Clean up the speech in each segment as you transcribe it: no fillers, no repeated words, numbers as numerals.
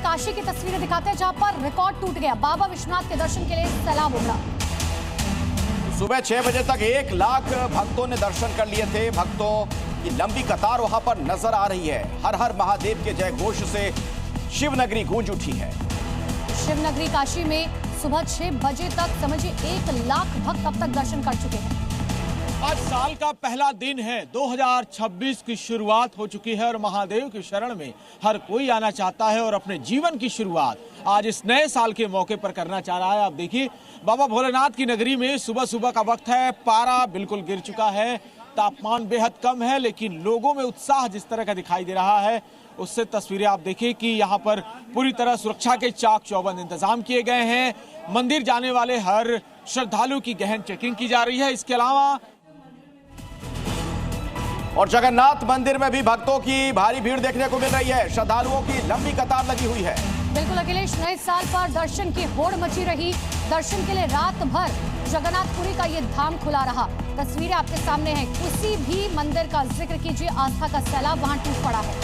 काशी की तस्वीरें दिखाते हैं, जहां पर रिकॉर्ड टूट गया। बाबा विश्वनाथ के दर्शन के लिए सैलाब उमड़ा। सुबह 6 बजे तक 1 लाख भक्तों ने दर्शन कर लिए थे। भक्तों की लंबी कतार वहां पर नजर आ रही है। हर हर महादेव के जय घोष से शिवनगरी गूंज उठी है। शिवनगरी काशी में सुबह 6 बजे तक समझिए 1 लाख भक्त अब तक दर्शन कर चुके हैं। आज साल का पहला दिन है, 2026 की शुरुआत हो चुकी है और महादेव की शरण में हर कोई आना चाहता है और अपने जीवन की शुरुआत आज इस नए साल के मौके पर करना चाह रहा है। आप देखिए, बाबा भोलेनाथ की नगरी में सुबह सुबह का वक्त है, पारा बिल्कुल गिर चुका है, तापमान बेहद कम है, लेकिन लोगों में उत्साह जिस तरह का दिखाई दे रहा है उससे तस्वीरें आप देखिए कि यहाँ पर पूरी तरह सुरक्षा के चाक चौबंद इंतजाम किए गए हैं। मंदिर जाने वाले हर श्रद्धालु की गहन चेकिंग की जा रही है। इसके अलावा और जगन्नाथ मंदिर में भी भक्तों की भारी भीड़ देखने को मिल रही है। श्रद्धालुओं की लंबी कतार लगी हुई है। बिल्कुल अखिलेश, नए साल पर दर्शन की होड़ मची रही। दर्शन के लिए रात भर जगन्नाथपुरी का ये धाम खुला रहा। तस्वीरें आपके सामने हैं। किसी भी मंदिर का जिक्र कीजिए, आस्था का सैलाब वहां टूट पड़ा है।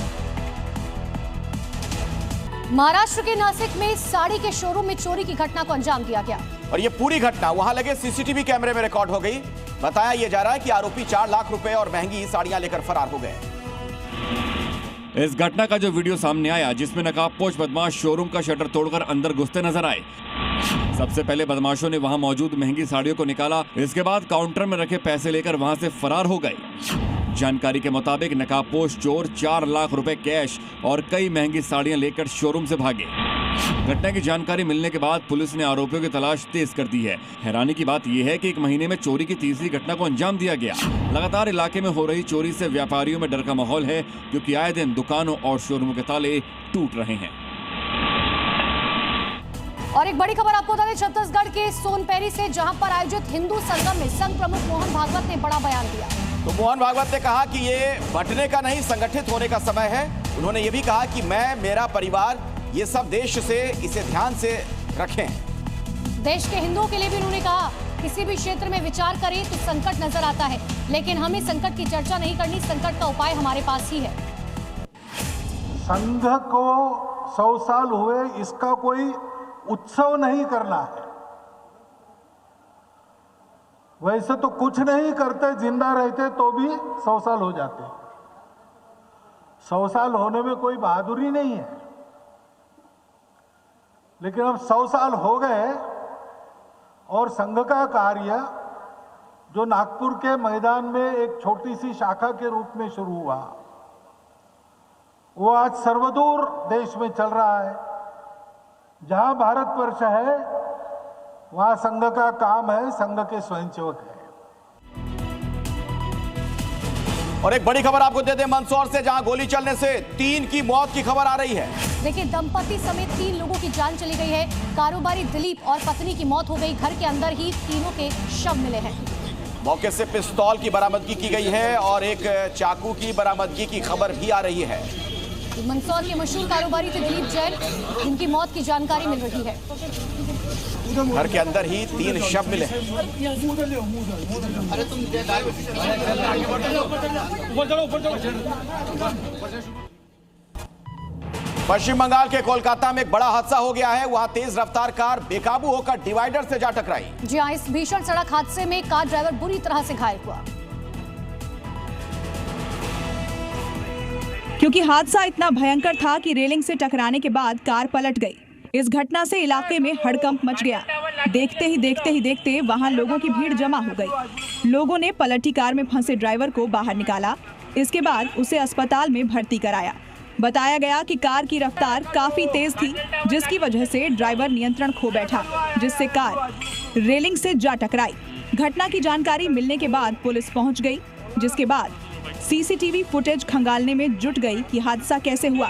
महाराष्ट्र के नासिक में साड़ी के शोरूम में चोरी की घटना को अंजाम दिया गया और ये पूरी घटना वहां लगे सीसीटीवी कैमरे में रिकॉर्ड हो गई। बताया यह जा रहा है कि आरोपी 4 लाख रुपए और महंगी साड़ियां लेकर फरार हो गए। इस घटना का जो वीडियो सामने आया, जिसमें नकाबपोश बदमाश शोरूम का शटर तोड़कर अंदर घुसते नजर आए। सबसे पहले बदमाशों ने वहां मौजूद महंगी साड़ियों को निकाला। इसके बाद काउंटर में रखे पैसे लेकर वहां से फरार हो गए। जानकारी के मुताबिक नकाबपोश चोर 4 लाख रुपए कैश और कई महंगी साड़ियां लेकर शोरूम से भागे। घटना की जानकारी मिलने के बाद पुलिस ने आरोपियों की तलाश तेज कर दी है। हैरानी की बात यह है कि 1 महीने में चोरी की तीसरी घटना को अंजाम दिया गया। लगातार इलाके में हो रही चोरी से व्यापारियों में डर का माहौल है, क्योंकि आए दिन दुकानों और शोरूमों के ताले टूट रहे हैं। और एक बड़ी खबर आपको बता दें, छत्तीसगढ़ के सोनपेरी से, जहां पर आयोजित हिंदू संगम में संघ प्रमुख मोहन भागवत ने बड़ा बयान दिया। तो मोहन भागवत ने कहा कि ये बंटने का नहीं, संगठित होने का समय है। उन्होंने ये भी कहा कि मैं, मेरा परिवार, ये सब देश से इसे ध्यान से रखें। देश के हिंदुओं के लिए भी उन्होंने कहा, किसी भी क्षेत्र में विचार करें तो संकट नजर आता है, लेकिन हमें संकट की चर्चा नहीं करनी, संकट का उपाय हमारे पास ही है। संघ को 100 साल हुए, इसका कोई उत्सव नहीं करना है। वैसे तो कुछ नहीं करते, जिंदा रहते तो भी 100 साल हो जाते। 100 साल होने में कोई बहादुरी नहीं है, लेकिन अब 100 साल हो गए और संघ का कार्य जो नागपुर के मैदान में एक छोटी सी शाखा के रूप में शुरू हुआ, वो आज सर्वदूर देश में चल रहा है। जहां भारतवर्ष है वहां संघ का काम है, संघ के स्वयंसेवक है। और एक बड़ी खबर आपको दे दें मंदसौर से, जहां गोली चलने से 3 की मौत की खबर आ रही है। देखिए, दंपति समेत 3 लोगों की जान चली गई है। कारोबारी दिलीप और पत्नी की मौत हो गई। घर के अंदर ही तीनों के शव मिले हैं। मौके से पिस्तौल की बरामदगी की गई है और एक चाकू की बरामदगी की खबर भी आ रही है। मंदसौर के मशहूर कारोबारी थे दिलीप जैन, जिनकी मौत की जानकारी मिल रही है। घर के अंदर ही 3 शव मिले हैं। पश्चिम बंगाल के कोलकाता में एक बड़ा हादसा हो गया है। वहां तेज रफ्तार कार बेकाबू होकर डिवाइडर से जा टकराई। जी हां, इस भीषण सड़क हादसे में कार ड्राइवर बुरी तरह से घायल हुआ। क्योंकि हादसा इतना भयंकर था कि रेलिंग से टकराने के बाद कार पलट गई। इस घटना से इलाके में हड़कंप मच गया। देखते ही देखते वहां लोगों की भीड़ जमा हो गई। लोगों ने पलटी कार में फंसे ड्राइवर को बाहर निकाला। इसके बाद उसे अस्पताल में भर्ती कराया। बताया गया कि कार की रफ्तार काफी तेज थी, जिसकी वजह से ड्राइवर नियंत्रण खो बैठा, जिससे कार रेलिंग से जा टकराई। घटना की जानकारी मिलने के बाद पुलिस पहुंच गई, जिसके बाद सीसीटीवी फुटेज खंगालने में जुट गई कि हादसा कैसे हुआ।